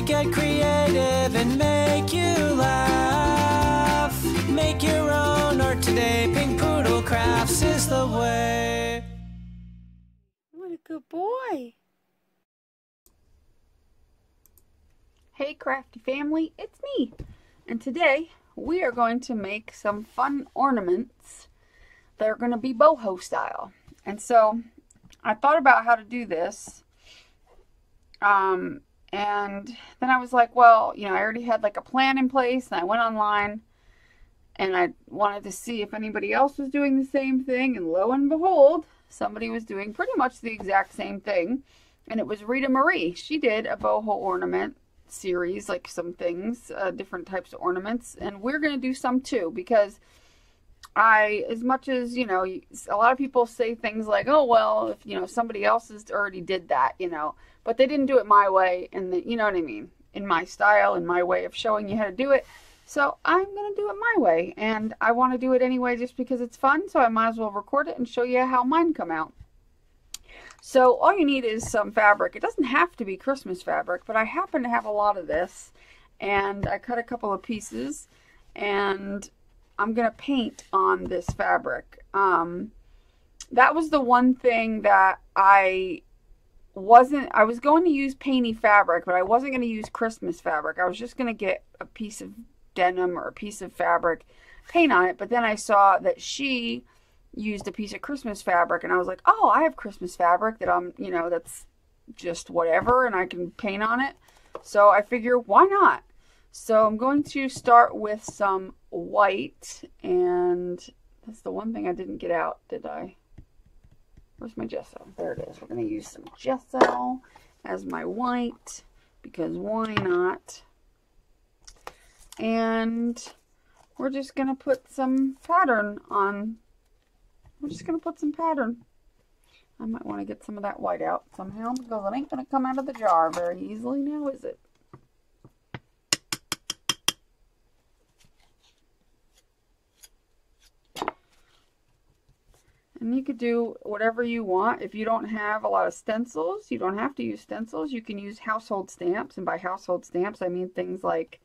get creative and make you laugh. Make your own art today. Pink Poodle Crafts is the way. What a good boy. Hey crafty family, it's me. And today we are going to make some fun ornaments that are going to be boho style. And so I thought about how to do this. And then I was like, well, you know, I already had like a plan in place, and I went online and I wanted to see if anybody else was doing the same thing, and lo and behold, somebody was doing pretty much the exact same thing, and it was Rita Marie. She did a boho ornament series, like some things, different types of ornaments, and we're going to do some too, because as much as, you know, a lot of people say things like, oh, well, if, you know, somebody else has already did that, you know, but they didn't do it my way, and you know what I mean, in my style, in my way of showing you how to do it. So I'm going to do it my way, and I want to do it anyway just because it's fun, so I might as well record it and show you how mine come out. So all you need is some fabric. It doesn't have to be Christmas fabric, but I happen to have a lot of this, and I cut a couple of pieces, and I'm going to paint on this fabric. That was the one thing that I was going to use painty fabric, but I wasn't going to use Christmas fabric. I was just going to get a piece of denim or a piece of fabric, paint on it, but then I saw that she used a piece of Christmas fabric, and I was like, oh, I have Christmas fabric that you know, that's just whatever, and I can paint on it. So I figure, why not? So I'm going to start with some white, and that's the one thing I didn't get out, did I? Where's my gesso? There it is. We're going to use some gesso as my white, because why not? And we're just going to put some pattern on. We're just going to put some pattern. I might want to get some of that white out somehow, because it ain't going to come out of the jar very easily now, is it? And you could do whatever you want. If you don't have a lot of stencils, you don't have to use stencils. You can use household stamps, and by household stamps I mean things like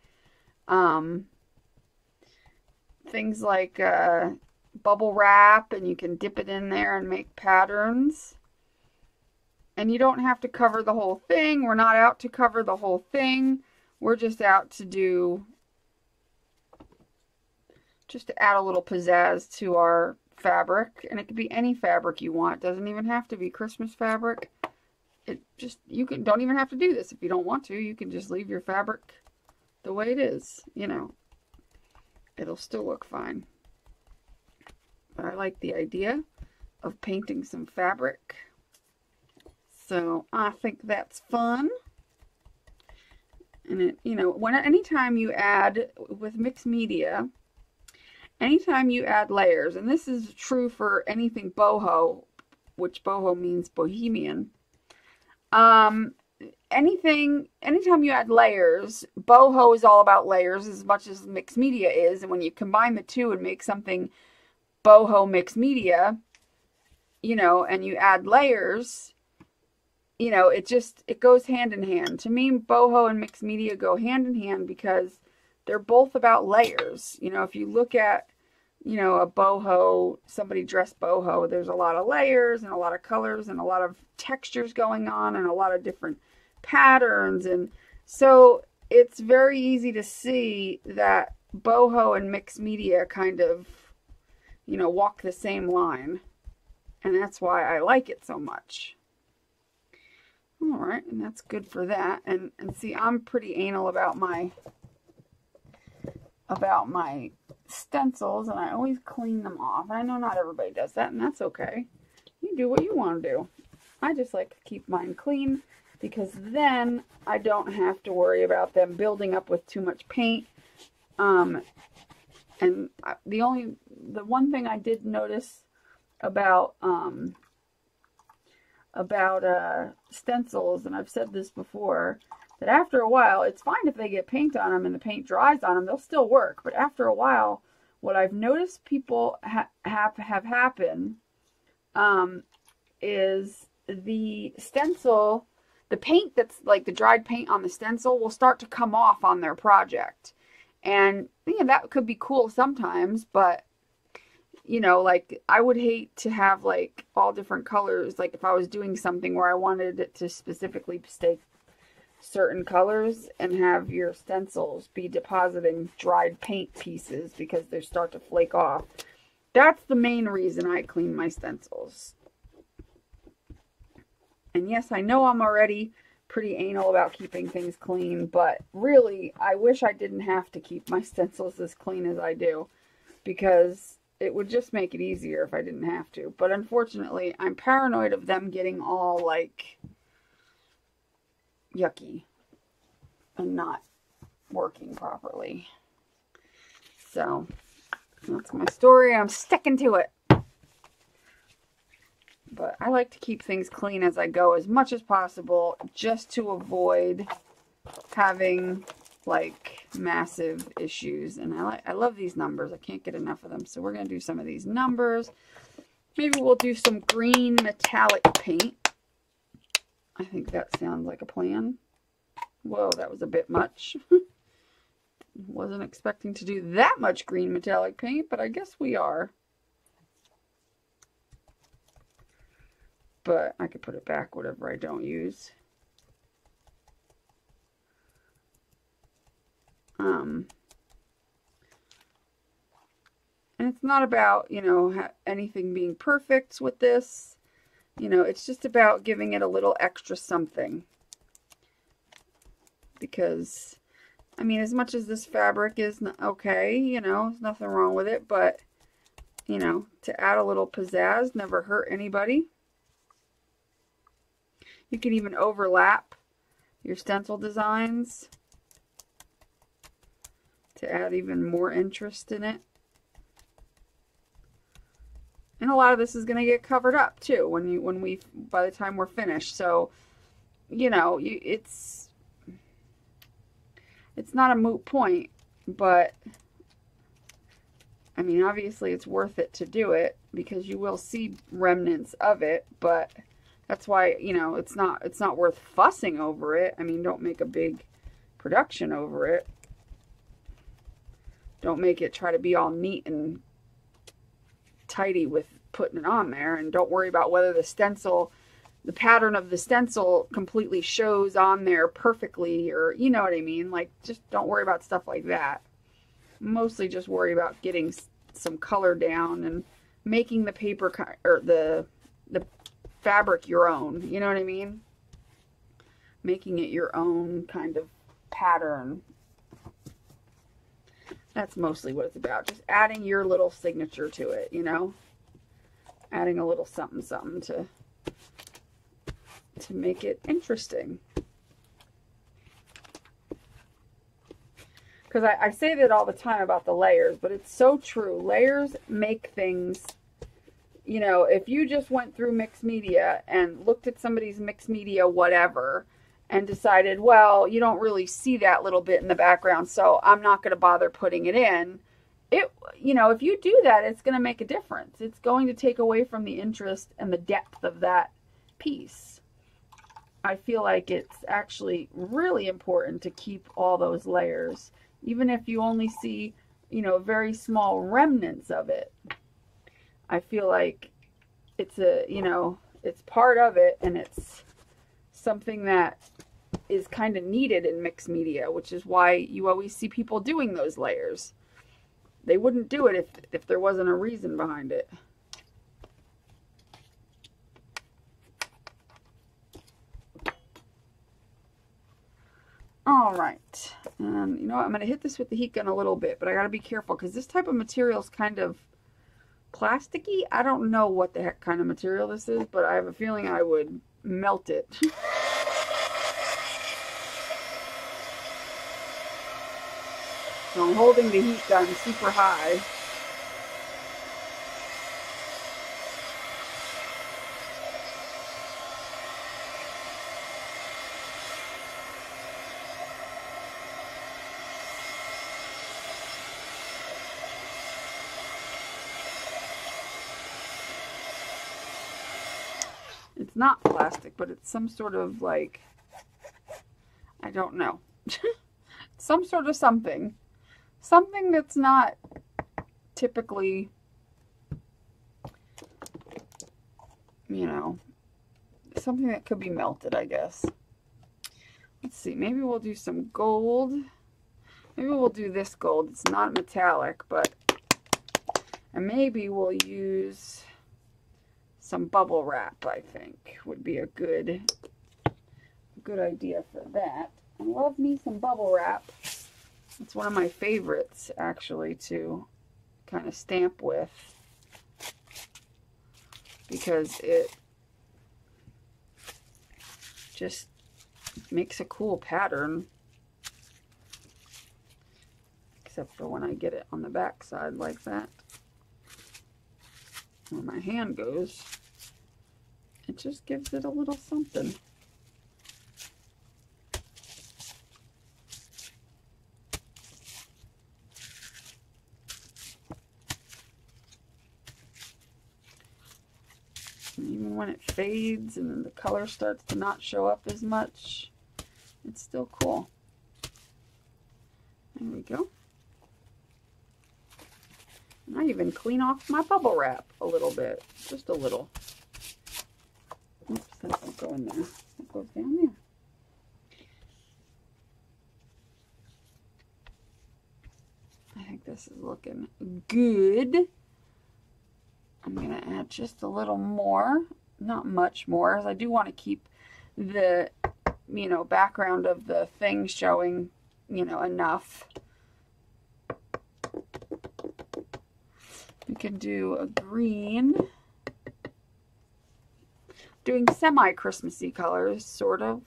bubble wrap, and you can dip it in there and make patterns. And you don't have to cover the whole thing. We're not out to cover the whole thing. We're just out to add a little pizzazz to our fabric. And it could be any fabric you want. It doesn't even have to be Christmas fabric. Don't even have to do this if you don't want to. You can just leave your fabric the way it is, you know. It'll still look fine. But I like the idea of painting some fabric. So I think that's fun. And it, you know, anytime you add with mixed media, anytime you add layers, and this is true for anything boho, which boho means Bohemian. Anytime you add layers, boho is all about layers as much as mixed media is, and when you combine the two and make something boho mixed media, you know, and you add layers, you know, it goes hand in hand. To me, boho and mixed media go hand in hand because they're both about layers. You know, if you look at, you know, a boho, somebody dressed boho, there's a lot of layers and a lot of colors and a lot of textures going on and a lot of different patterns. And so it's very easy to see that boho and mixed media kind of, you know, walk the same line. And that's why I like it so much. All right, and that's good for that. And see, I'm pretty anal about my stencils, and I always clean them off. And I know not everybody does that, and that's okay. You do what you want to do. I just like to keep mine clean, because then I don't have to worry about them building up with too much paint. And the one thing I did notice about stencils, and I've said this before, that after a while, it's fine if they get paint on them and the paint dries on them, they'll still work. But after a while, what I've noticed people have happen is the stencil the paint that's like the dried paint on the stencil will start to come off on their project. And yeah, that could be cool sometimes, but you know, like I would hate to have like all different colors. Like if I was doing something where I wanted it to specifically stay certain colors and have your stencils be depositing dried paint pieces because they start to flake off. That's the main reason I clean my stencils. And yes, I know I'm already pretty anal about keeping things clean, but really, I wish I didn't have to keep my stencils as clean as I do, because it would just make it easier if I didn't have to. But unfortunately, I'm paranoid of them getting all, like, yucky and not working properly. So, that's my story. I'm sticking to it. But I like to keep things clean as I go as much as possible, just to avoid having like massive issues. And I love these numbers. I can't get enough of them. So we're going to do some of these numbers. Maybe we'll do some green metallic paint. I think that sounds like a plan. Whoa, that was a bit much. Wasn't expecting to do that much green metallic paint, but I guess we are. But I could put it back, whatever I don't use. And it's not about, you know, anything being perfect with this. You know, it's just about giving it a little extra something. Because, I mean, as much as this fabric is okay, you know, there's nothing wrong with it. But, you know, to add a little pizzazz never hurt anybody. You can even overlap your stencil designs to add even more interest in it. And a lot of this is going to get covered up too by the time we're finished. So, you know, it's not a moot point, but I mean, obviously it's worth it to do it because you will see remnants of it, but that's why, you know, it's not worth fussing over it. I mean, don't make a big production over it. Don't make it try to be all neat and tidy with putting it on there. And don't worry about whether the pattern of the stencil completely shows on there perfectly, or, you know what I mean? Like, just don't worry about stuff like that. Mostly just worry about getting some color down and making the paper, or the fabric your own, you know what I mean? Making it your own kind of pattern. That's mostly what it's about. Just adding your little signature to it, you know? Adding a little something something to make it interesting. Because I say that all the time about the layers, but it's so true. Layers make things. You know, if you just went through mixed media and looked at somebody's mixed media whatever and decided, well, you don't really see that little bit in the background, so I'm not going to bother putting it in. You know, if you do that, it's going to make a difference. It's going to take away from the interest and the depth of that piece. I feel like it's actually really important to keep all those layers, even if you only see, you know, very small remnants of it. I feel like it's it's part of it, and it's something that is kind of needed in mixed media, which is why you always see people doing those layers. They wouldn't do it if there wasn't a reason behind it. All right, and you know what? I'm going to hit this with the heat gun a little bit, but I got to be careful because this type of material is kind of plasticky. I don't know what the heck kind of material this is, but I have a feeling I would melt it. So I'm holding the heat gun super high. It's not plastic, but it's some sort of like I don't know. Some sort of something. Something that's not typically, you know, something that could be melted, I guess. Let's see, maybe we'll do some gold. Maybe we'll do this gold. It's not metallic, but, and maybe we'll use some bubble wrap, I think, would be a good idea for that. I love me some bubble wrap. It's one of my favorites, actually, to kind of stamp with, because it just makes a cool pattern, except for when I get it on the back side like that, where my hand goes. It just gives it a little something. And even when it fades and then the color starts to not show up as much, it's still cool. There we go. And I even clean off my bubble wrap a little bit, just a little. Oops, that won't go in there. That goes down there. I think this is looking good. I'm going to add just a little more, not much more, as I do want to keep the, you know, background of the thing showing, you know, enough. We can do a green. Doing semi-Christmassy colors, sort of,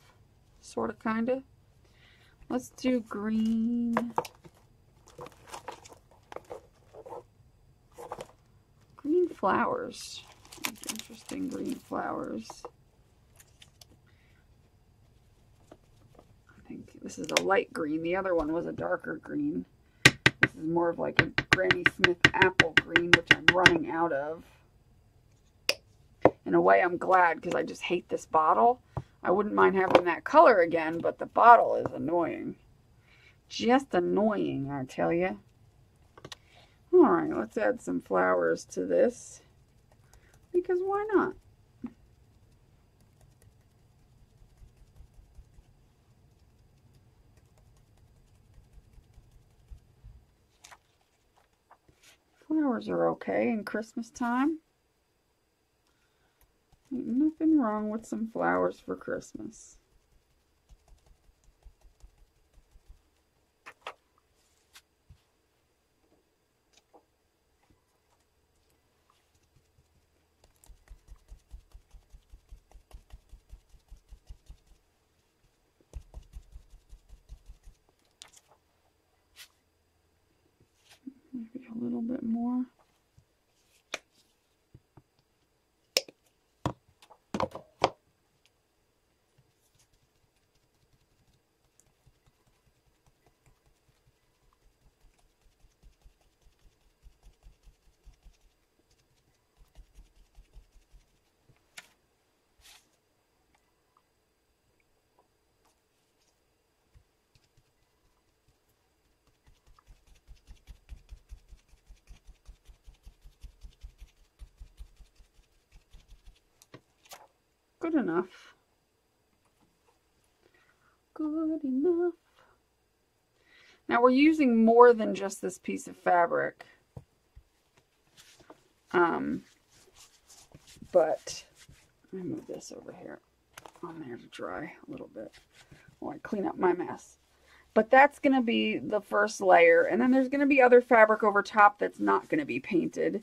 kind of. Let's do green. Green flowers. Interesting green flowers. I think this is a light green. The other one was a darker green. This is more of like a Granny Smith apple green, which I'm running out of. In a way, I'm glad, because I just hate this bottle. I wouldn't mind having that color again, but the bottle is annoying. Just annoying, I tell you. Alright, let's add some flowers to this, because why not? Flowers are okay in Christmas time. Ain't nothing wrong with some flowers for Christmas. Maybe a little bit more. Good enough. Good enough. Now we're using more than just this piece of fabric. But let me move this over here on there to dry a little bit while I clean up my mess. But that's going to be the first layer, and then there's going to be other fabric over top that's not going to be painted.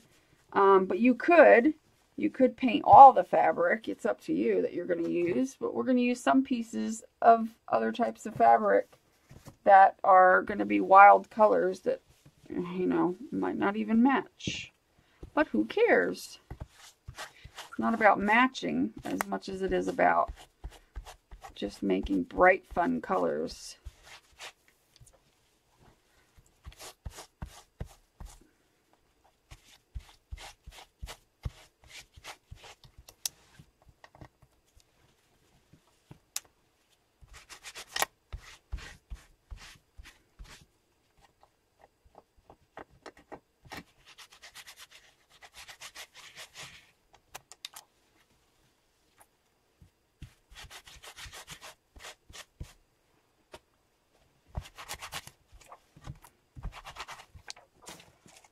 But you could paint all the fabric. It's up to you that you're going to use, but we're going to use some pieces of other types of fabric that are going to be wild colors that, you know, might not even match. But who cares? It's not about matching as much as it is about just making bright, fun colors.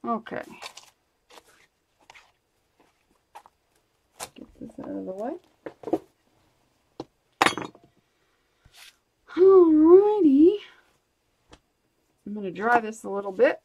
Okay. Get this out of the way. Alrighty. I'm going to dry this a little bit.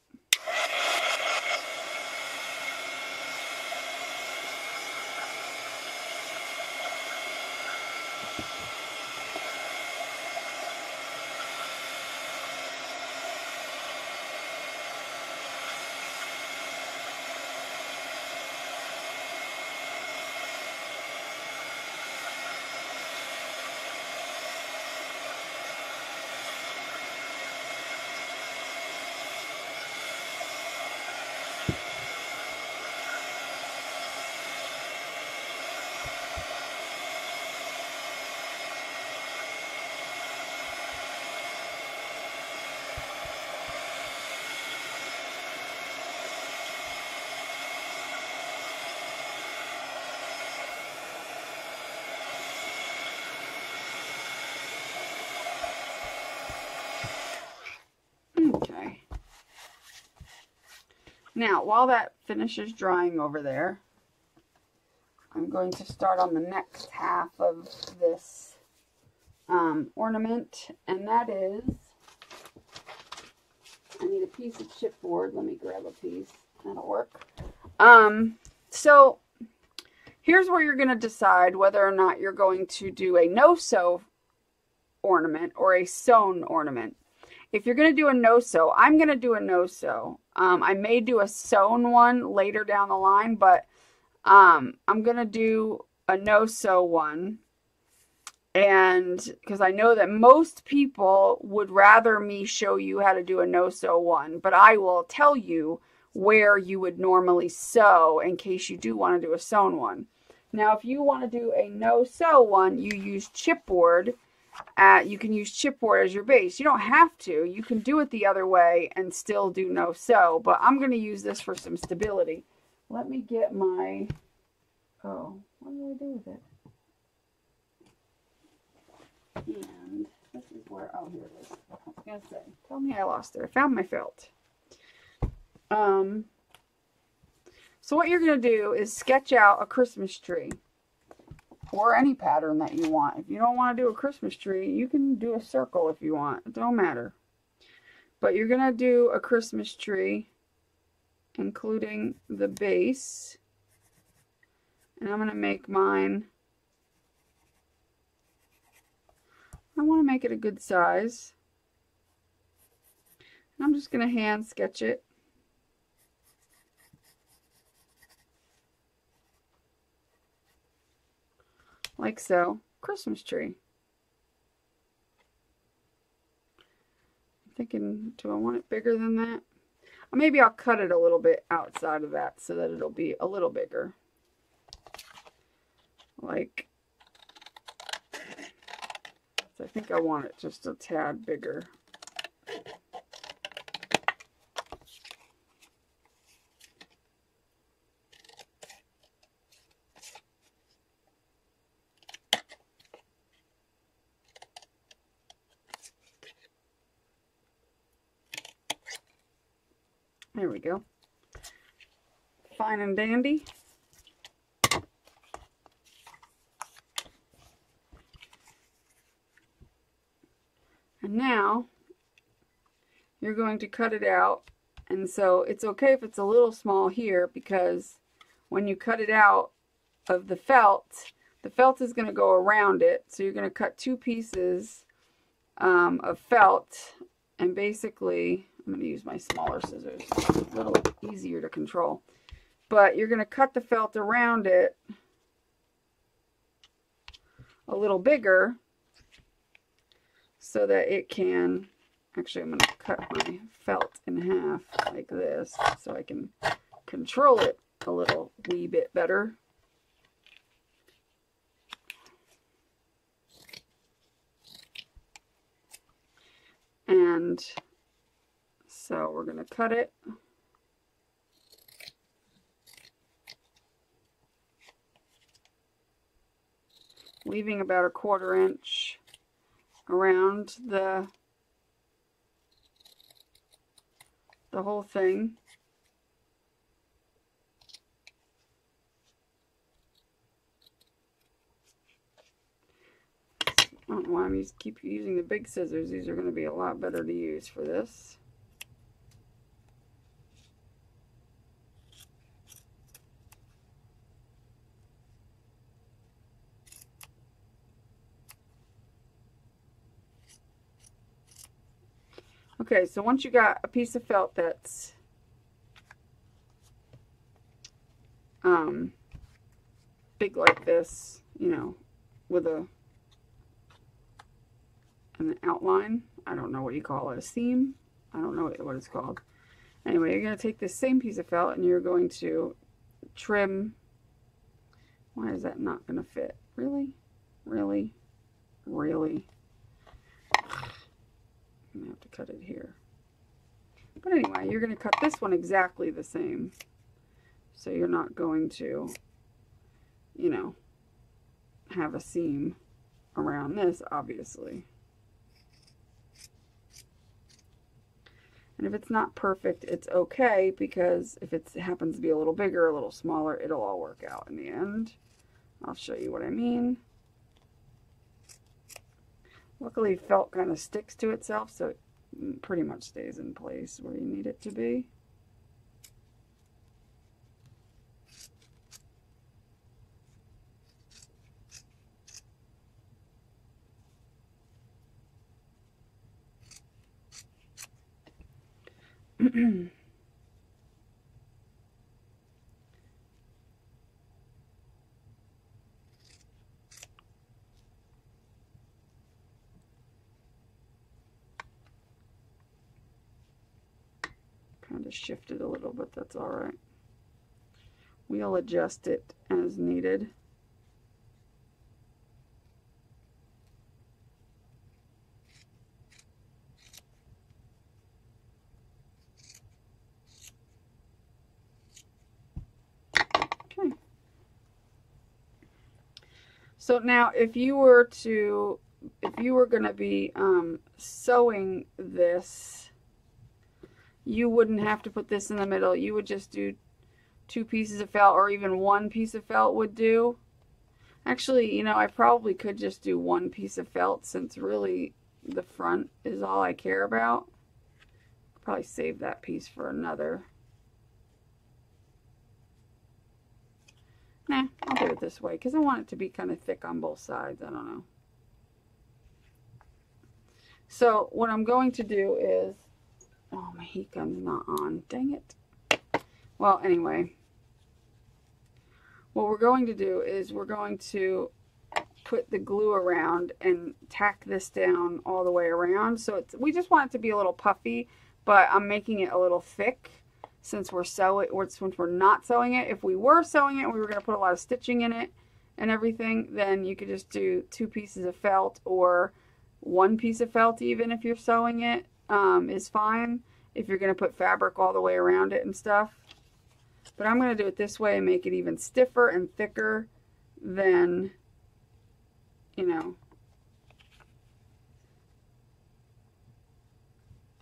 Okay. Now, while that finishes drying over there, I'm going to start on the next half of this ornament, and that is, I need a piece of chipboard. Let me grab a piece. That'll work. So here's where you're going to decide whether or not you're going to do a no-sew ornament or a sewn ornament. If you're going to do a no-sew, I'm going to do a no-sew. I may do a sewn one later down the line, but I'm going to do a no-sew one. And because I know that most people would rather me show you how to do a no-sew one, but I will tell you where you would normally sew in case you do want to do a sewn one. Now, if you want to do a no-sew one, you use chipboard. You can use chipboard as your base. You don't have to. You can do it the other way and still do no-sew, but I'm going to use this for some stability. Let me get my, what do I do with it? And this is where, here it is. I was going to say, tell me I lost it. I found my felt. So what you're going to do is sketch out a Christmas tree. Or any pattern that you want. If you don't want to do a Christmas tree, you can do a circle if you want. It don't matter. But you're going to do a Christmas tree, including the base. And I'm going to make mine, I want to make it a good size. And I'm just going to hand sketch it. Like so. Christmas tree. I'm thinking, do I want it bigger than that? Or maybe I'll cut it a little bit outside of that so that it'll be a little bigger. Like, so I think I want it just a tad bigger. There we go. Fine and dandy. And now you're going to cut it out. And so it's okay if it's a little small here, because when you cut it out of the felt is going to go around it. So you're going to cut two pieces of felt, and basically, I'm going to use my smaller scissors. It's a little easier to control. But you're going to cut the felt around it a little bigger so that it can, actually I'm going to cut my felt in half like this so I can control it a little wee bit better. And so we're going to cut it. Leaving about 1/4 inch around the whole thing. don't know why I'm keep using the big scissors. These are going to be a lot better to use for this. Okay, so once you got a piece of felt that's big like this, you know, with an outline. I don't know what you call it, a seam. I don't know what it's called. Anyway, you're going to take this same piece of felt and you're going to trim. Why is that not going to fit? Really? Really? Really? I'm going to have to cut it here. But anyway, you're going to cut this one exactly the same. So you're not going to, you know, have a seam around this, obviously. And if it's not perfect, it's okay, because if it happens to be a little bigger, a little smaller, it'll all work out in the end. I'll show you what I mean. Luckily, felt kind of sticks to itself, so it pretty much stays in place where you need it to be. Kind of shifted a little, but that's all right. We'll adjust it as needed. Okay. So now if you were going to be sewing this, you wouldn't have to put this in the middle. You would just do 2 pieces of felt, or even 1 piece of felt would do. Actually, you know, I probably could just do 1 piece of felt, since really the front is all I care about. Probably save that piece for another. Nah, I'll do it this way because I want it to be kind of thick on both sides. I don't know. So what I'm going to do is, oh, my heat gun's not on. Dang it. Well, anyway, what we're going to do is we're going to put the glue around and tack this down all the way around. So we just want it to be a little puffy, but I'm making it a little thick since we're not sewing it. If we were sewing it and we were going to put a lot of stitching in it and everything, then you could just do 2 pieces of felt, or 1 piece of felt, even if you're sewing it. Is fine if you're going to put fabric all the way around it and stuff. But I'm going to do it this way and make it even stiffer and thicker than, you know.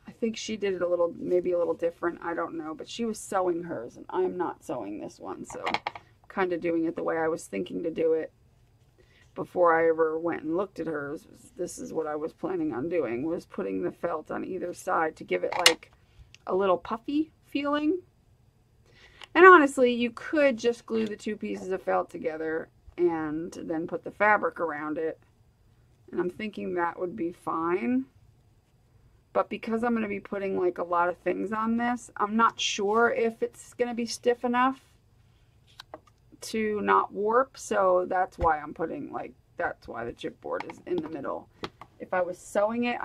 I think she did it maybe a little different. I don't know. But she was sewing hers and I'm not sewing this one. So kind of doing it the way I was thinking to do it before I ever went and looked at hers. This is what I was planning on doing, was putting the felt on either side to give it like a little puffy feeling. And honestly, you could just glue the 2 pieces of felt together and then put the fabric around it. And I'm thinking that would be fine. But because I'm going to be putting like a lot of things on this, I'm not sure if it's going to be stiff enough to not warp. So that's why I'm putting that's why the chipboard is in the middle. If I was sewing it,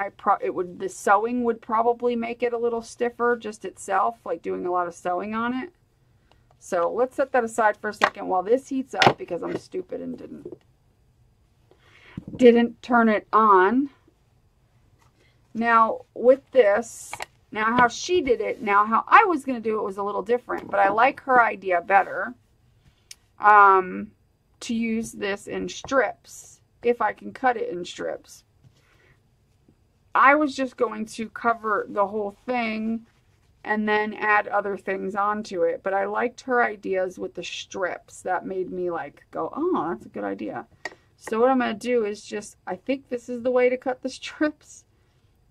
the sewing would probably make it a little stiffer just itself, like doing a lot of sewing on it. So let's set that aside for a second while this heats up, because I'm stupid and didn't turn it on. Now with this, now how she did it, now how I was going to do it was a little different, but I like her idea better. To use this in strips, if I can cut it in strips. I was just going to cover the whole thing and then add other things onto it, but I liked her ideas with the strips. That made me like go, oh, that's a good idea. So what I'm going to do is just, I think this is the way to cut the strips,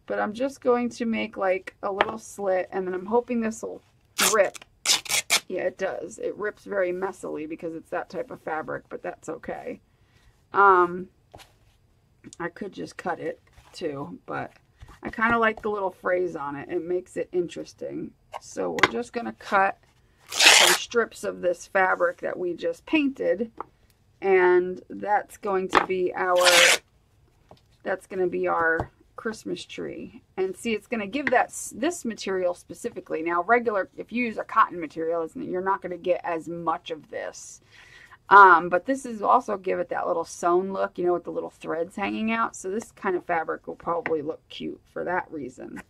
but I'm just going to make like a little slit, and then I'm hoping this will rip. Yeah, it does. It rips very messily because it's that type of fabric, but that's okay. I could just cut it too, but I kind of like the little phrase on it. It makes it interesting. So we're just going to cut some strips of this fabric that we just painted, and that's going to be our Christmas tree. And see, it's going to give this material specifically. Now, regular, if you use a cotton material, you're not going to get as much of this. But this is also give it that little sewn look, you know, with the little threads hanging out. So this kind of fabric will probably look cute for that reason.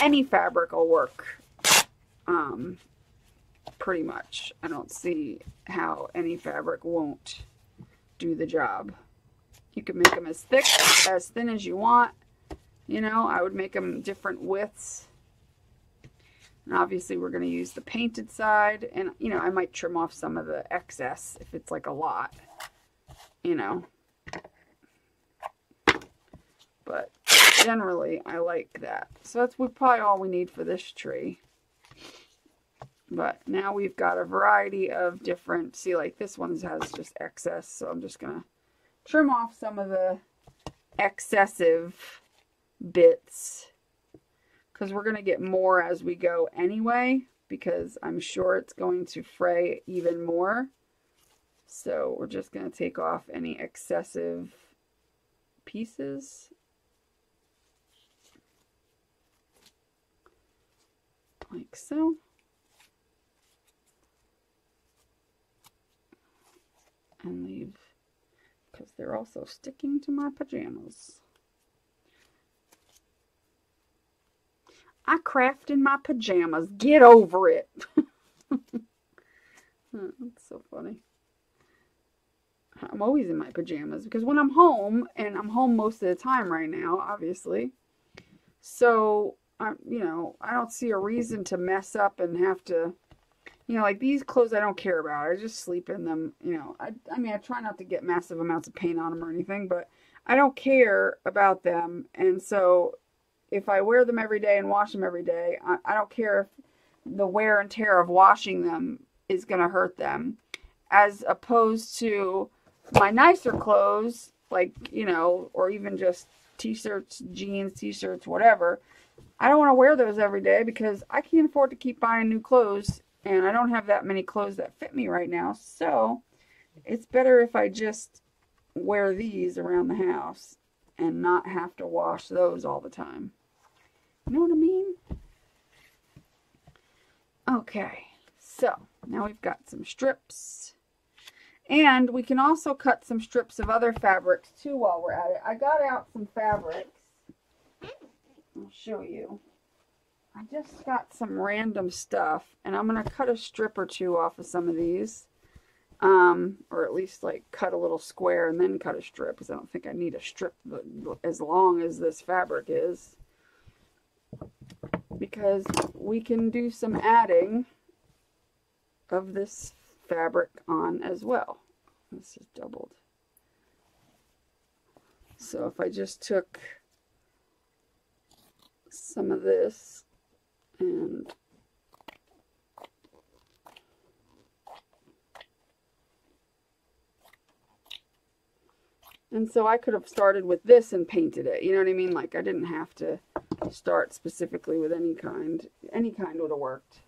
Any fabric will work, pretty much. I don't see how any fabric won't do the job. You can make them as thick, as thin as you want. You know, I would make them different widths. And obviously we're going to use the painted side. And, you know, I might trim off some of the excess if it's like a lot. You know. But generally, I like that. So that's probably all we need for this tree. But now we've got a variety of different, see, like this one has just excess. So I'm just going to trim off some of the excessive bits, because we're going to get more as we go anyway, because I'm sure it's going to fray even more. So we're just going to take off any excessive pieces. Like so. And leave, because they're also sticking to my pajamas. I craft in my pajamas. Get over it. That's so funny. I'm always in my pajamas because when I'm home, and I'm home most of the time right now, obviously. So, you know, I don't see a reason to mess up and have to, you know, like these clothes I don't care about. I just sleep in them, you know. I mean, I try not to get massive amounts of paint on them or anything, but I don't care about them. And so if I wear them every day and wash them every day, I don't care if the wear and tear of washing them is going to hurt them. As opposed to my nicer clothes, like, you know, or even just t-shirts, jeans, t-shirts, whatever. I don't want to wear those every day because I can't afford to keep buying new clothes. And I don't have that many clothes that fit me right now. So it's better if I just wear these around the house and not have to wash those all the time. You know what I mean? Okay. So now we've got some strips. And we can also cut some strips of other fabrics too while we're at it. I got out some fabrics. I'll show you. I just got some random stuff, and I'm going to cut a strip or two off of some of these. Or at least like cut a little square and then cut a strip, because I don't think I need a strip as long as this fabric is. Because we can do some adding of this fabric on as well. This is doubled. So if I just took some of this and so I could have started with this and painted it, you know what I mean? Like I didn't have to start specifically with any kind. Any kind would have worked.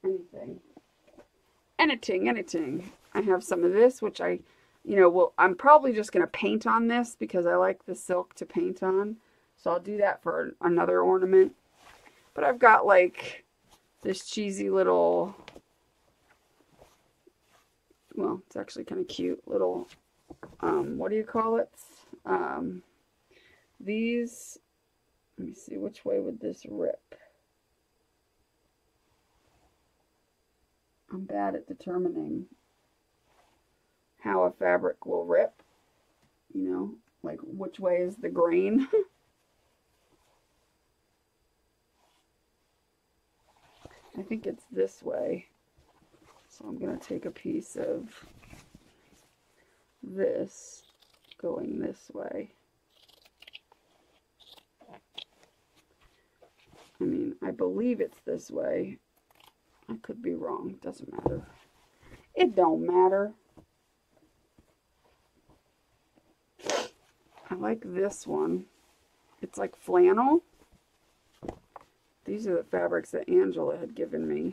Anything. I have some of this, which I'm probably just going to paint on this because I like the silk to paint on. So I'll do that for another ornament. But I've got like this cheesy little, well, it's actually kind of cute little, what do you call it? These, let me see, which way would this rip? I'm bad at determining how a fabric will rip, you know, like which way is the grain. I think it's this way. So I'm going to take a piece of this going this way. I mean, I believe it's this way. I could be wrong. Doesn't matter. It don't matter. I like this one. It's like flannel. These are the fabrics that Angela had given me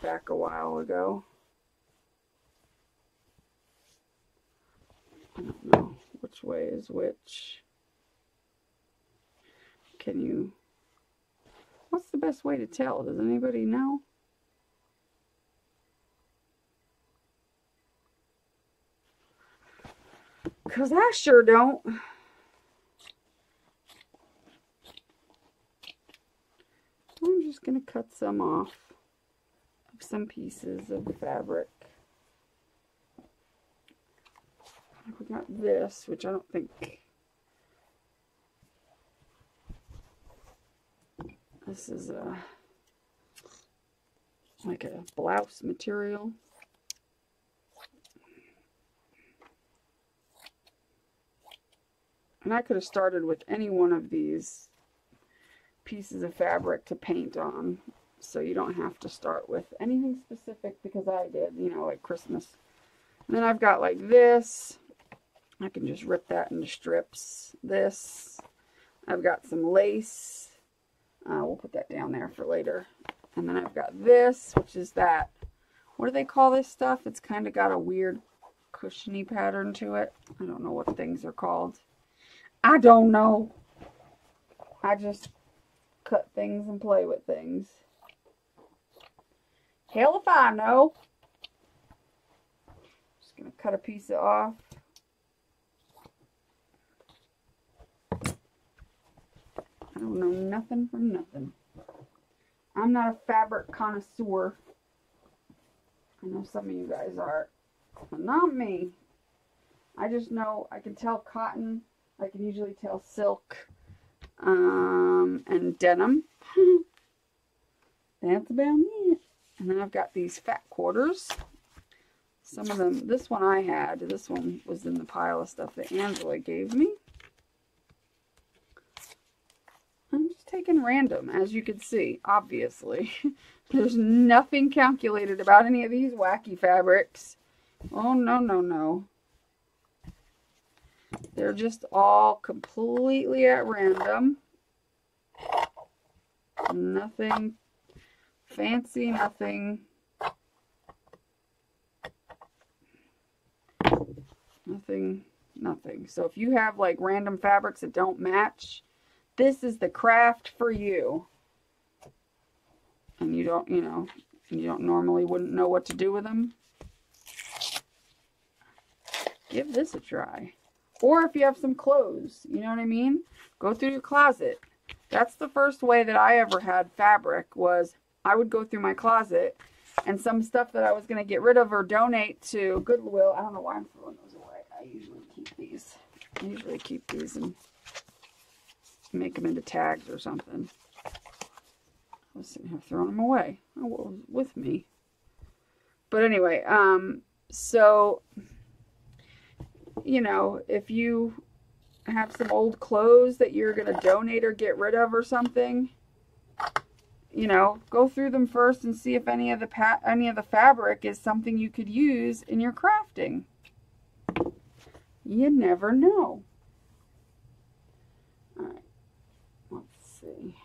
back a while ago. I don't know which way is which. Can you... What's the best way to tell? Does anybody know? Because I sure don't. I'm just going to cut some off of some pieces of the fabric. We got this, which I don't think... This is like a blouse material. And I could have started with any one of these pieces of fabric to paint on. So you don't have to start with anything specific because I did, you know, like Christmas. And then I've got like this. I can just rip that into strips. This. I've got some lace. We'll put that down there for later. And then I've got this, which is that. What do they call this stuff? It's kind of got a weird cushiony pattern to it. I don't know what things are called. I don't know. I just cut things and play with things. Hell if I know. Just going to cut a piece off. I don't know nothing from nothing. I'm not a fabric connoisseur. I know some of you guys are, but not me. I just know I can tell cotton. I can usually tell silk and denim. That's about it. And then I've got these fat quarters. Some of them, this one I had. This one was in the pile of stuff that Angela gave me. I'm just taking random, as you can see, obviously. There's nothing calculated about any of these wacky fabrics. Oh, no, no, no. They're just all completely at random. Nothing fancy, nothing. Nothing. So if you have like random fabrics that don't match, this is the craft for you. And you don't, you know, you don't normally wouldn't know what to do with them. Give this a try. Or if you have some clothes, you know what I mean? Go through your closet. That's the first way that I ever had fabric, was I would go through my closet and some stuff that I was going to get rid of or donate to Goodwill. I don't know why I'm throwing those away. I usually keep these. And make them into tags or something. I was sitting here throwing them away. Oh, well, with me. But anyway, so, you know, if you have some old clothes that you're going to donate or get rid of or something, you know, go through them first and see if any of the fabric is something you could use in your crafting. You never know. All right. Let's see.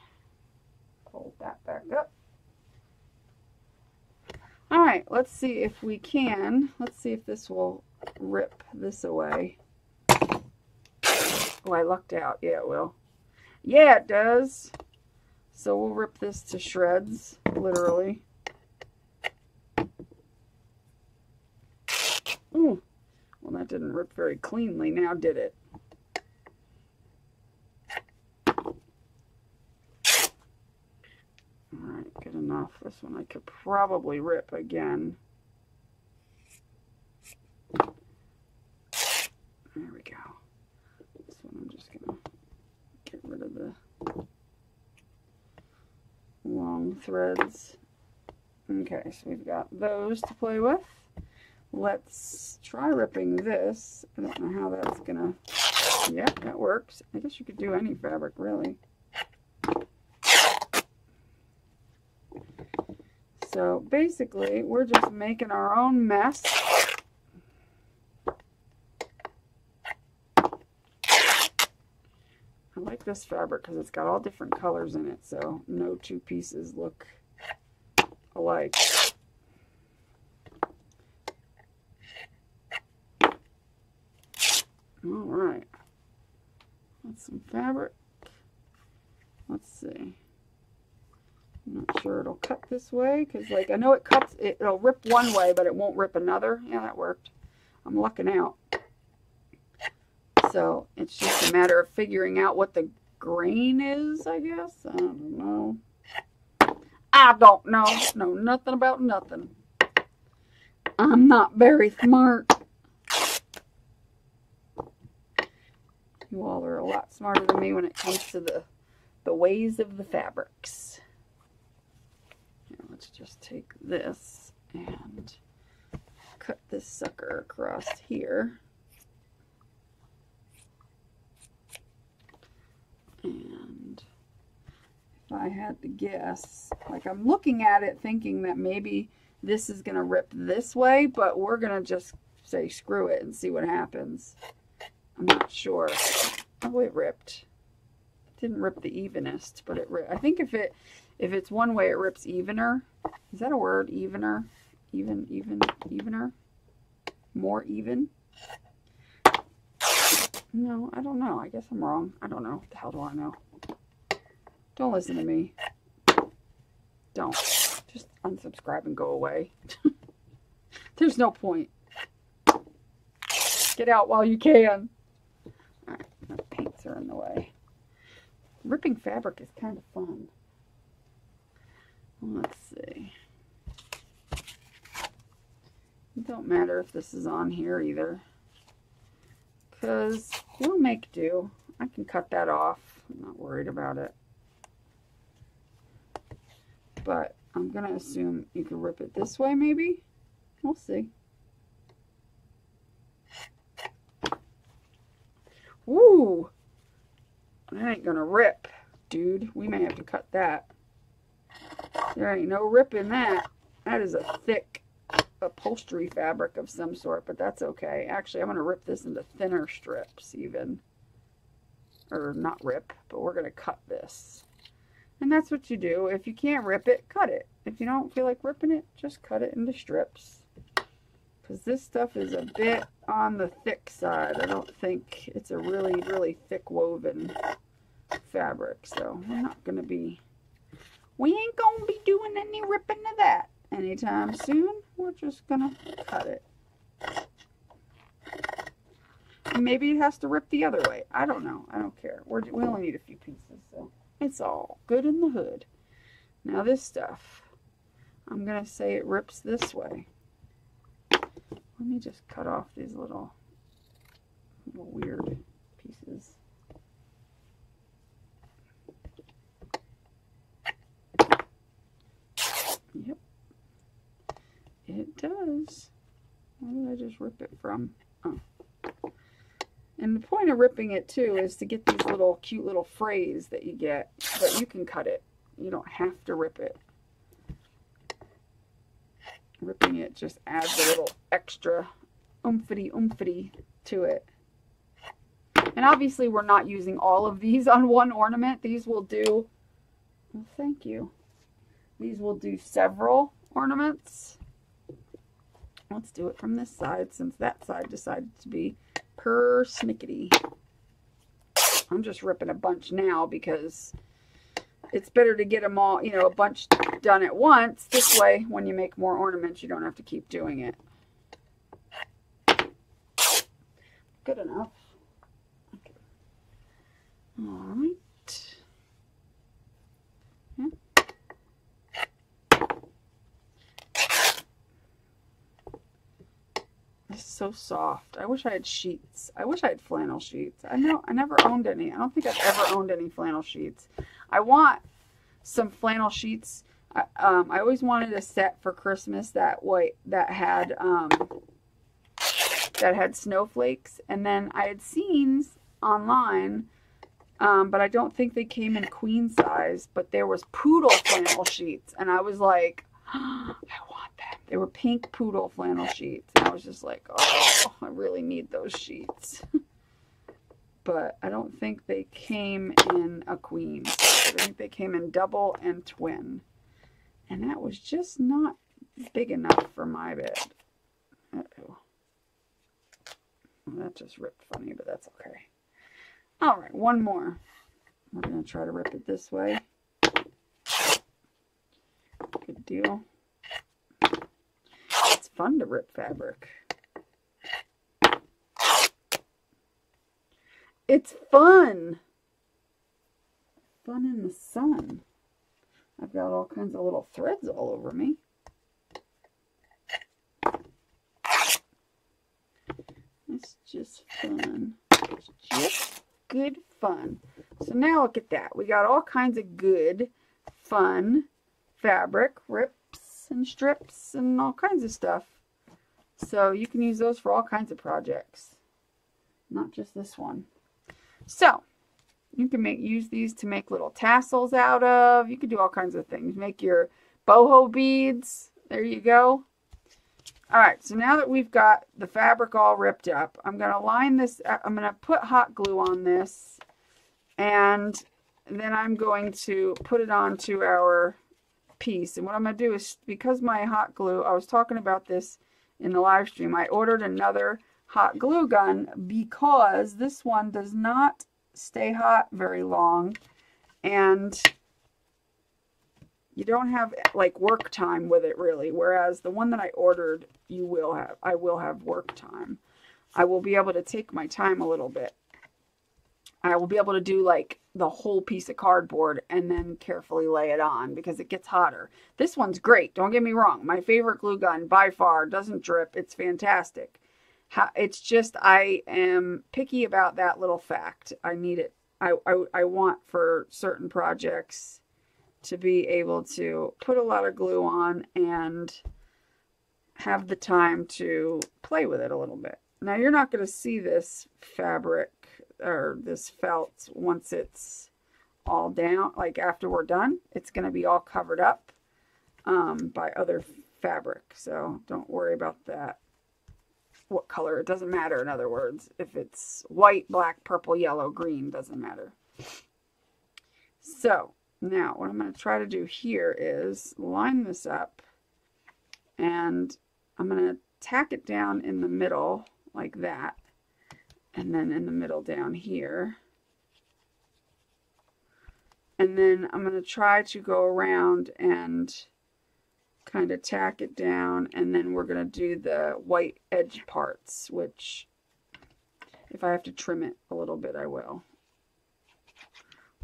Fold that back up. All right, let's see if we can. Let's see if this will rip this away. Oh, I lucked out. Yeah, it will. Yeah, it does. So we'll rip this to shreds, literally. Ooh. Well, that didn't rip very cleanly now, did it? Alright, good enough. This one I could probably rip again. There we go. This one I'm just going to get rid of the long threads. Okay, so we've got those to play with. let's try ripping this. I don't know how that's gonna, yeah, that works. I guess you could do any fabric, really. So basically, we're just making our own mess. I like this fabric because it's got all different colors in it, so no two pieces look alike. All right, that's some fabric. Let's see. I'm not sure it'll cut this way because, like, I know it cuts, it'll rip one way, but it won't rip another. Yeah, that worked. I'm lucking out. So it's just a matter of figuring out what the grain is, I guess. I don't know. I don't know. Know nothing about nothing. I'm not very smart. You all are a lot smarter than me when it comes to the ways of the fabrics. Here, let's just take this and cut this sucker across here. And if I had to guess, like, I'm looking at it thinking that maybe this is going to rip this way, but we're going to just say screw it and see what happens. I'm not sure. Oh, it ripped. It didn't rip the evenest, but it ripped. I think if it's one way, it rips evener. Is that a word? Evener? Evener? More even? No, I don't know. I guess I'm wrong. I don't know. What the hell do I know? Don't listen to me. Don't. Just unsubscribe and go away. There's no point. Get out while you can. Alright, my paints are in the way. Ripping fabric is kind of fun. Let's see. It don't matter if this is on here either, because we'll make do. I can cut that off. I'm not worried about it. But I'm going to assume you can rip it this way maybe. We'll see. Ooh! That ain't going to rip, dude. We may have to cut that. There ain't no ripping that. That is a thick upholstery fabric of some sort, but that's okay. Actually, I'm going to rip this into thinner strips even. Or not rip, but we're going to cut this. And that's what you do. If you can't rip it, cut it. If you don't feel like ripping it, just cut it into strips. Because this stuff is a bit on the thick side. I don't think it's a really, really thick woven fabric. So we're not going to be... We ain't going to be doing any ripping of that anytime soon. We're just going to cut it. And maybe it has to rip the other way. I don't know. I don't care. We only need a few pieces, so it's all good in the hood. Now this stuff, I'm going to say it rips this way. Let me just cut off these little weird pieces. Yep. It does. Where did I just rip it from? Oh. And the point of ripping it too is to get these little cute little frays that you get, but you can cut it. You don't have to rip it. Ripping it just adds a little extra oomphy to it. And obviously we're not using all of these on one ornament. These will do, well, thank you. These will do several ornaments. Let's do it from this side since that side decided to be persnickety. I'm just ripping a bunch now because it's better to get them all, you know, a bunch done at once. This way, when you make more ornaments, you don't have to keep doing it. Good enough. Okay. All right. Yeah. It's so soft. I wish I had sheets. I wish I had flannel sheets. I never owned any. I don't think I've ever owned any flannel sheets. I want some flannel sheets. I always wanted a set for Christmas that had that had snowflakes. And then I had seen online, but I don't think they came in queen size, but there was poodle flannel sheets. And I was like, I want them. They were pink poodle flannel sheets. And I was just like, oh, I really need those sheets. But I don't think they came in a queen. I think they came in double and twin. And that was just not big enough for my bed. Uh-oh. Well, that just ripped funny, but that's okay. All right, one more. We're going to try to rip it this way. Good deal. It's fun to rip fabric. It's fun. Fun in the sun. I've got all kinds of little threads all over me. It's just fun. It's just good fun. So now look at that. We got all kinds of good, fun fabric, rips and strips and all kinds of stuff. So you can use those for all kinds of projects. Not just this one. So you can use these to make little tassels out of. You can do all kinds of things. Make your boho beads. There you go. All right, so now that we've got the fabric all ripped up, I'm going to line this. I'm going to put hot glue on this, and then I'm going to put it onto our piece. And what I'm going to do is, because my hot glue, I was talking about this in the live stream, I ordered another hot glue gun because this one does not stay hot very long, and you don't have like work time with it really, whereas the one that I ordered, I will have work time. I will be able to take my time a little bit. I will be able to do like the whole piece of cardboard and then carefully lay it on because it gets hotter. This one's great, don't get me wrong. My favorite glue gun by far, doesn't drip, it's fantastic. It's just I am picky about that little fact. I need it. I want for certain projects to be able to put a lot of glue on and have the time to play with it a little bit. Now you're not going to see this fabric or this felt once it's all down. Like after we're done, it's going to be all covered up by other fabric. So don't worry about that. What color, it doesn't matter. In other words, if it's white, black, purple, yellow, green, doesn't matter. So now what I'm going to try to do here is line this up, and I'm going to tack it down in the middle like that, and then in the middle down here, and then I'm going to try to go around and kind of tack it down, and then we're going to do the white edge parts, which if I have to trim it a little bit, I will.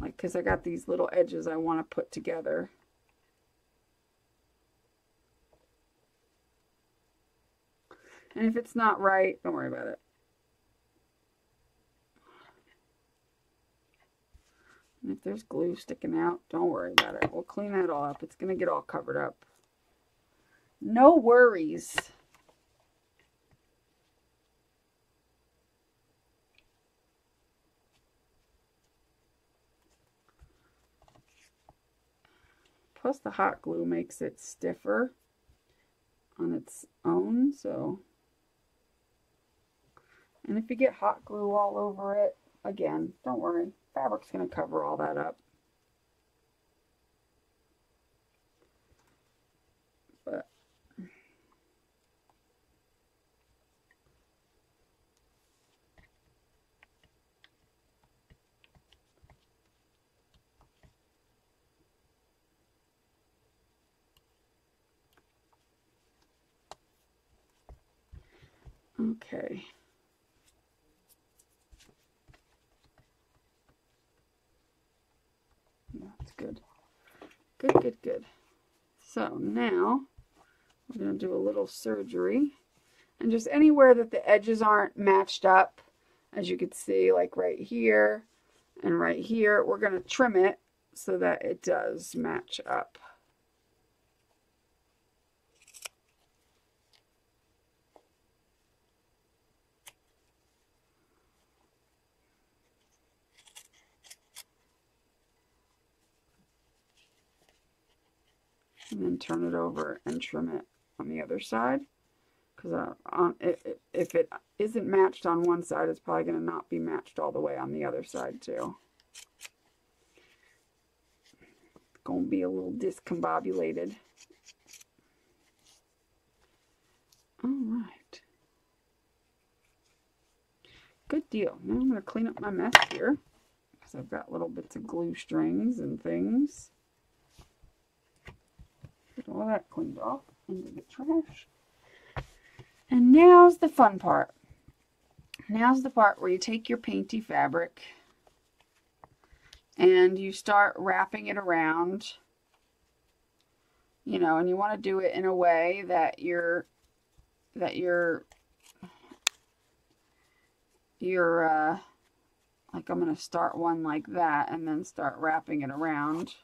Like, because I got these little edges I want to put together. And if it's not right, don't worry about it. And if there's glue sticking out, don't worry about it. We'll clean that all up. It's going to get all covered up. No worries. Plus the hot glue makes it stiffer on its own, so. And if you get hot glue all over it, again, don't worry. Fabric's going to cover all that up. But okay. That's good. Good, good, good. So now we're going to do a little surgery. And just anywhere that the edges aren't matched up, as you can see, like right here and right here, we're going to trim it so that it does match up. and then turn it over and trim it on the other side. Because if it isn't matched on one side, it's probably going to not be matched all the way on the other side too. It's going to be a little discombobulated. All right. Good deal. Now I'm going to clean up my mess here, because I've got little bits of glue strings and things. Get all that cleaned off into the trash. And now's the fun part. Now's the part where you take your painty fabric and you start wrapping it around, you know, and you want to do it in a way that you're like, I'm going to start one like that and then start wrapping it around.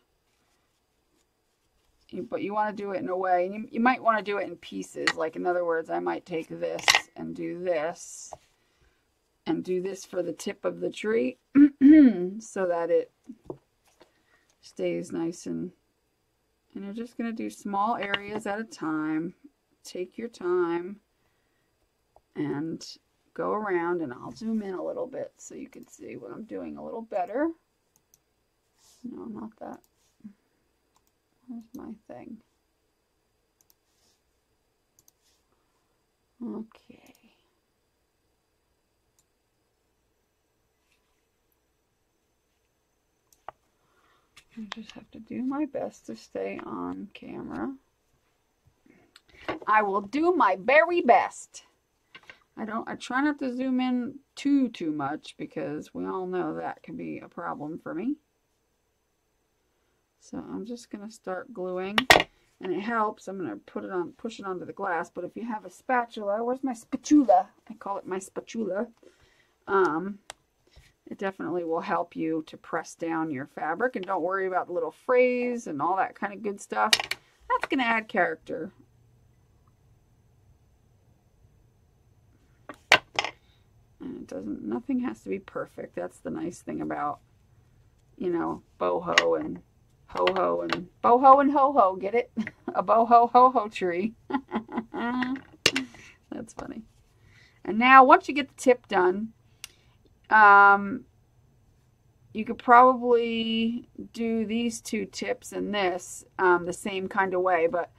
But you want to do it in a way, and you might want to do it in pieces. Like, in other words, I might take this and do this for the tip of the tree so that it stays nice, and you're just going to do small areas at a time. Take your time and go around, and I'll zoom in a little bit so you can see what I'm doing a little better. No, not that. Where's my thing? Okay. I just have to do my best to stay on camera. I will do my very best. I try not to zoom in too much, because we all know that can be a problem for me. So I'm just going to start gluing, and it helps. I'm going to push it onto the glass, but if you have a spatula, where's my spatula? I call it my spatula. It definitely will help you to press down your fabric, and don't worry about the little frays and all that kind of good stuff. That's going to add character. And nothing has to be perfect. That's the nice thing about, you know, boho and ho-ho and boho and ho-ho, get it? A boho ho-ho tree. That's funny. And now, once you get the tip done, you could probably do these two tips and this the same kind of way, but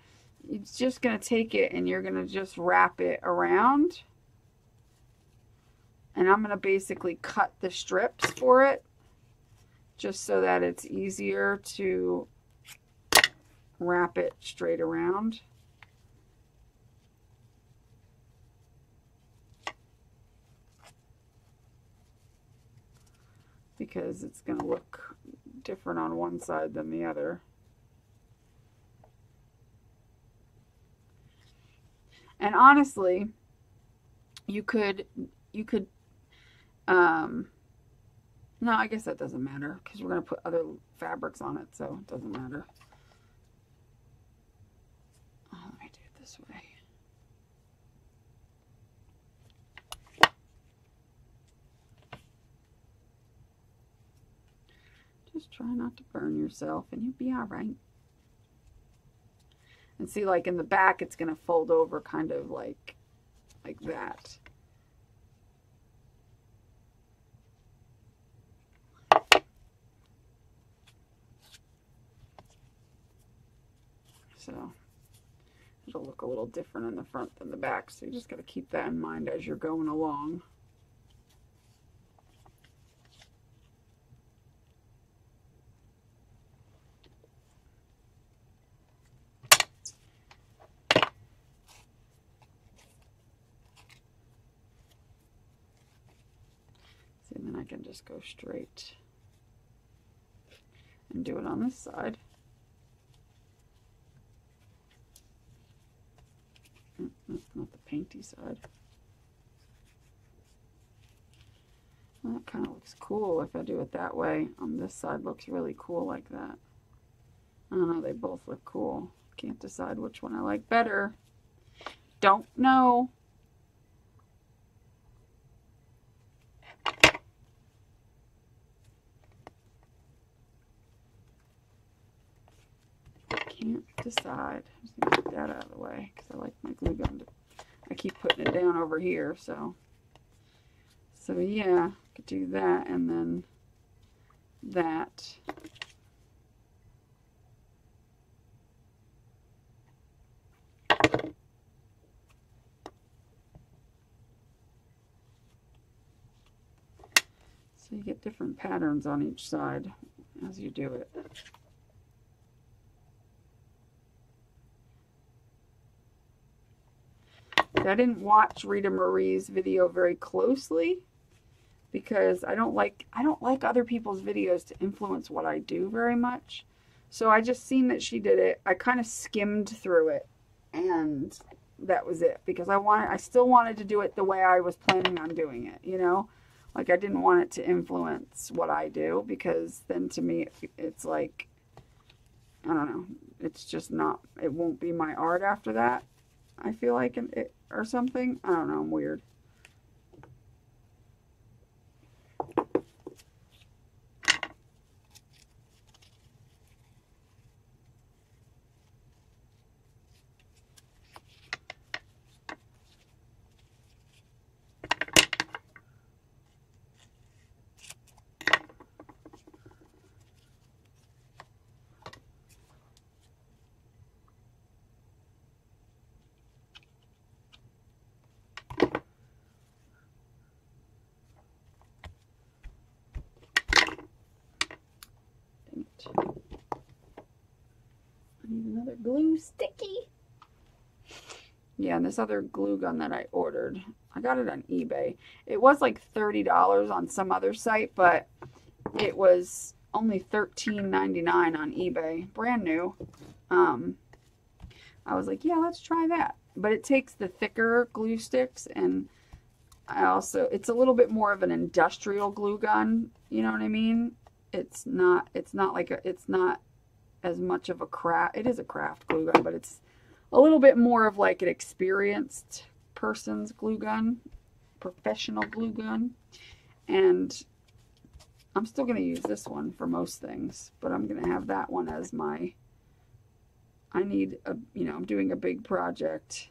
it's just going to take it and you're going to just wrap it around. And I'm going to basically cut the strips for it, just so that it's easier to wrap it straight around. Because it's going to look different on one side than the other. And honestly, you could no, I guess that doesn't matter, because we're going to put other fabrics on it, so it doesn't matter. Oh, let me do it this way. Just try not to burn yourself, and you'll be all right. And see, like in the back, it's going to fold over kind of like that. So it'll look a little different in the front than the back. So you just got to keep that in mind as you're going along. See, and then I can just go straight and do it on this side. That's not the painty side. Well, that kind of looks cool if I do it that way. On this side looks really cool like that. I don't know, they both look cool. Can't decide which one I like better. Don't know. Can't this side. Just gonna get that out of the way because I like my glue gun. I keep putting it down over here, so yeah, I could do that and then that. So you get different patterns on each side as you do it. I didn't watch Rita Marie's video very closely because I don't like other people's videos to influence what I do very much. So I just seen that she did it. I kind of skimmed through it and that was it because I still wanted to do it the way I was planning on doing it, you know? Like I didn't want it to influence what I do because then to me it's like, I don't know, it's just not, it won't be my art after that. I feel like it or something. I don't know, I'm weird. I need another glue sticky. Yeah, and this other glue gun that I ordered, I got it on eBay. It was like $30 on some other site, but it was only $13.99 on eBay, brand new. I was like, yeah, let's try that. But it takes the thicker glue sticks, and it's a little bit more of an industrial glue gun. You know what I mean? It's not as much of a craft. It is a craft glue gun, but it's a little bit more of like an experienced person's glue gun, professional glue gun. And I'm still going to use this one for most things, but I'm going to have that one as my, I'm doing a big project.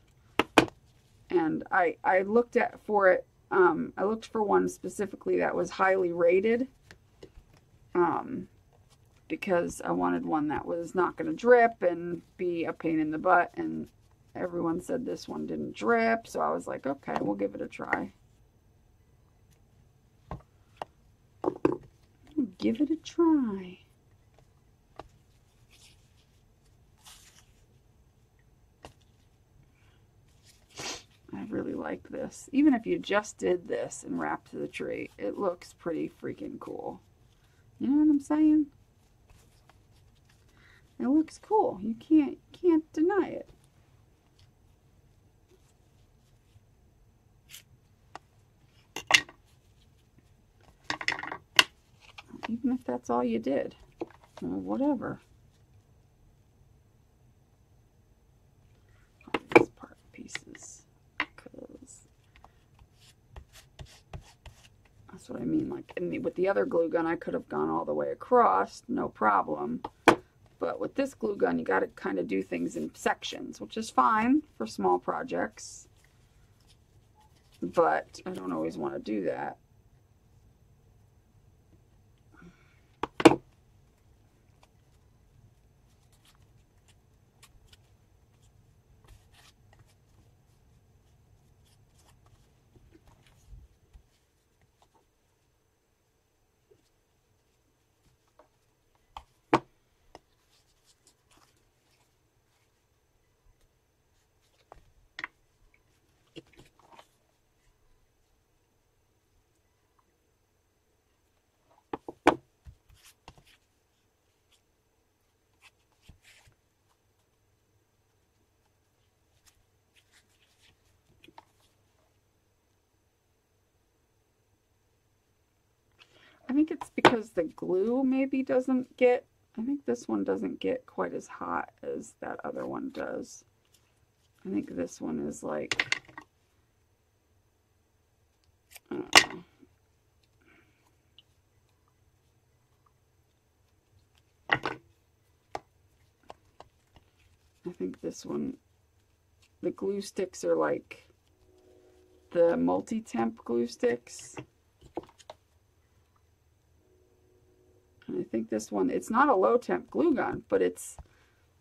And I looked for it. I looked for one specifically that was highly rated. Because I wanted one that was not going to drip and be a pain in the butt, and everyone said this one didn't drip, so I was like, okay, we'll give it a try. Give it a try. I really like this. Even if you just did this and wrapped the tree, it looks pretty freaking cool. You know what I'm saying? It looks cool. You can't deny it. Even if that's all you did. Well, whatever. These part pieces. Because that's what I mean. Like with the other glue gun, I could have gone all the way across. No problem. But with this glue gun, you got to kind of do things in sections, which is fine for small projects. But I don't always want to do that. I think it's because the glue maybe doesn't get, I think this one doesn't get quite as hot as that other one does. I think this one is like, I don't know. I think this one, the glue sticks are like the multi-temp glue sticks. And I think this one, it's not a low temp glue gun, but it's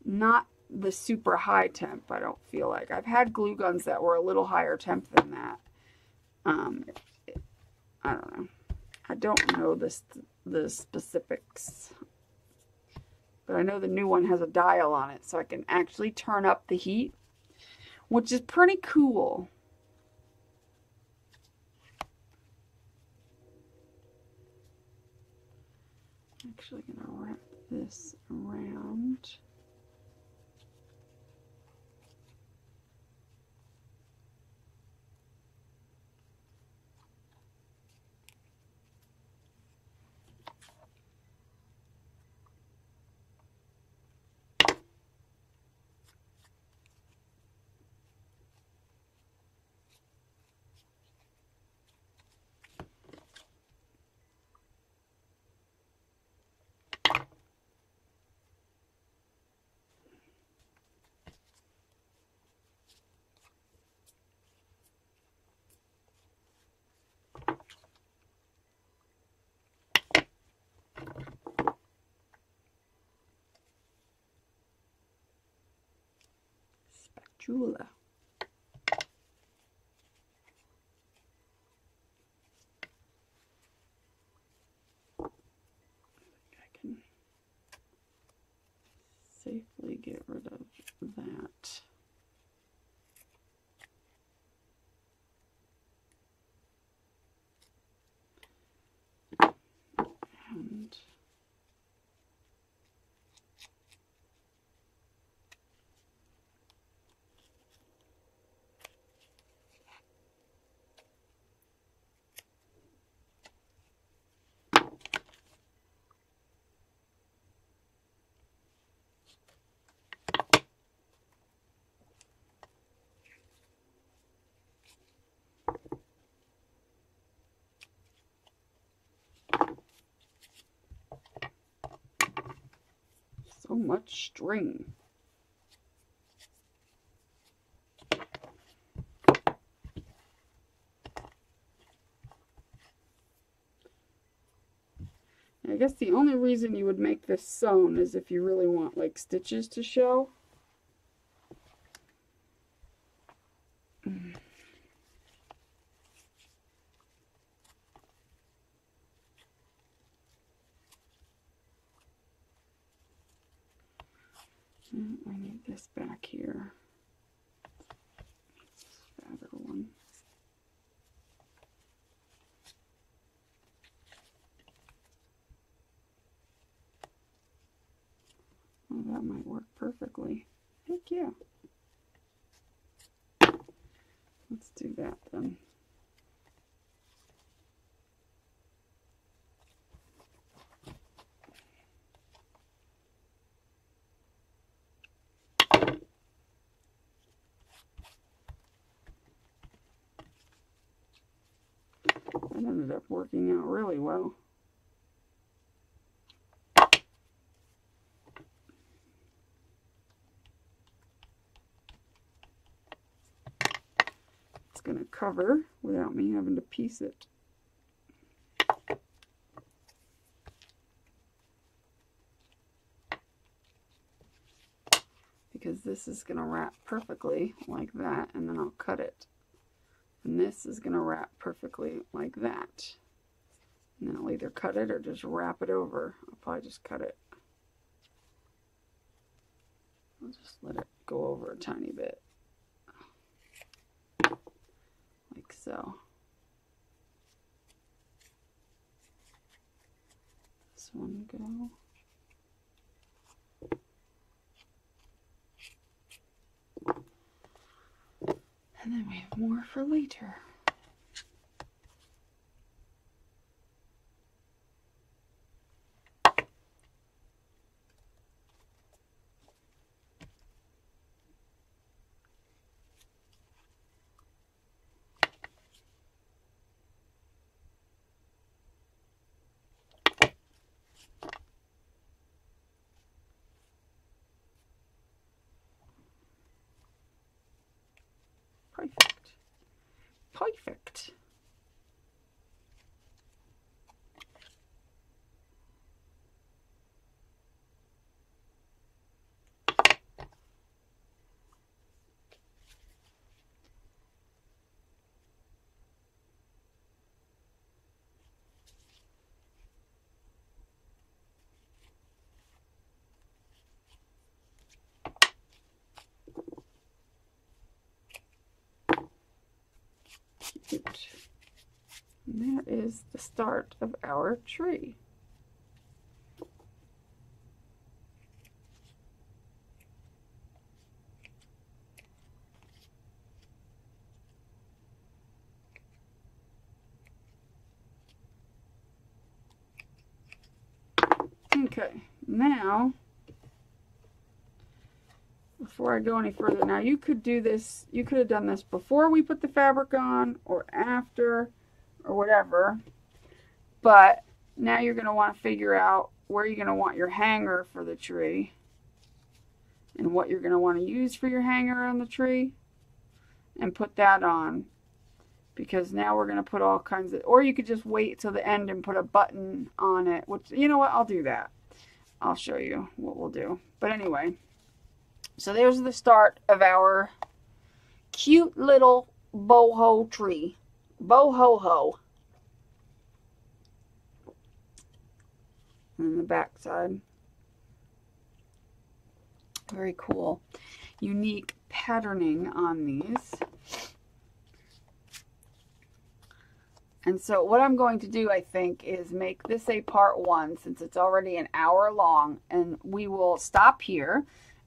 not the super high temp, I don't feel like. I've had glue guns that were a little higher temp than that. I don't know. I don't know the specifics. But I know the new one has a dial on it, so I can actually turn up the heat, which is pretty cool. I'm actually going to wrap this around. Spatula. I can safely get rid of that. And so much string. I guess the only reason you would make this sewn is if you really want like stitches to show. I need this back here. This fatter one. Oh, that might work perfectly. Heck yeah. Let's do that then. That ended up working out really well. It's going to cover without me having to piece it. Because this is going to wrap perfectly like that, and then I'll cut it. And this is going to wrap perfectly like that. And then I'll either cut it or just wrap it over. I'll probably just cut it. I'll just let it go over a tiny bit. Like so. This one go. And then we have more for later. Perfect. Cute. And that is the start of our tree. Okay, now, before I go any further, now you could do this, you could have done this before we put the fabric on or after or whatever, but now you're going to want to figure out where you're going to want your hanger for the tree and what you're going to want to use for your hanger on the tree and put that on, because now we're going to put all kinds of, or you could just wait till the end and put a button on it, which, you know what, I'll do that. I'll show you what we'll do. But anyway, so there's the start of our cute little boho tree. Boho-ho. And the back side. Very cool. Unique patterning on these. And so what I'm going to do, I think, is make this a part 1, since it's already an hour long, and we will stop here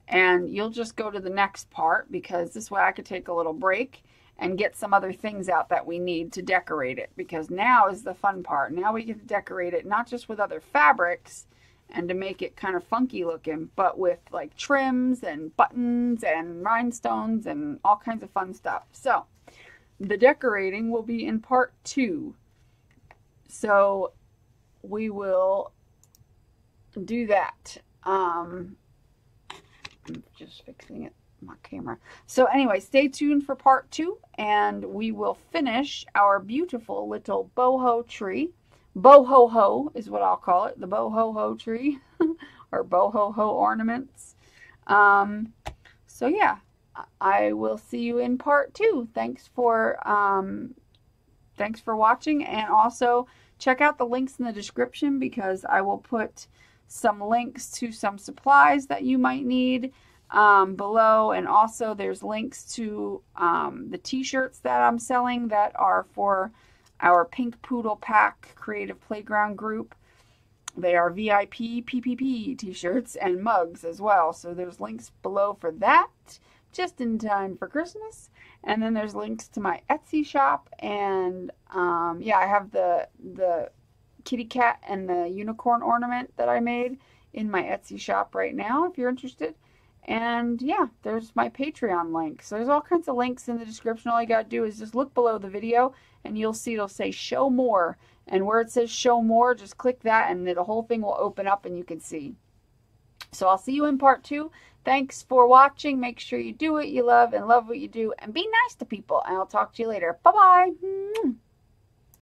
and you'll just go to the next part, because this way I could take a little break and get some other things out that we need to decorate it, because now is the fun part. Now we get to decorate it not just with other fabrics and to make it kind of funky looking, but with like trims and buttons and rhinestones and all kinds of fun stuff. So the decorating will be in part 2. So we will do that. I'm just fixing it, my camera. So anyway, stay tuned for part 2, and we will finish our beautiful little boho tree. Boho-ho is what I'll call it, the boho-ho tree, or boho-ho ornaments. So yeah, I will see you in part 2. Thanks for watching, and also check out the links in the description, because I will put some links to some supplies that you might need below, and also there's links to the t-shirts that I'm selling that are for our Pink Poodle Pack Creative Playground group. They are VIP PPP t-shirts and mugs as well, so there's links below for that, just in time for Christmas. And then there's links to my Etsy shop, and yeah, I have the kitty cat and the unicorn ornament that I made in my Etsy shop right now, if you're interested. And yeah, there's my Patreon link. So there's all kinds of links in the description. All you gotta do is just look below the video and you'll see it'll say show more, and where it says show more, just click that and the whole thing will open up and you can see. So I'll see you in part 2. Thanks for watching. Make sure you do what you love and love what you do, and be nice to people, and I'll talk to you later. Bye-bye.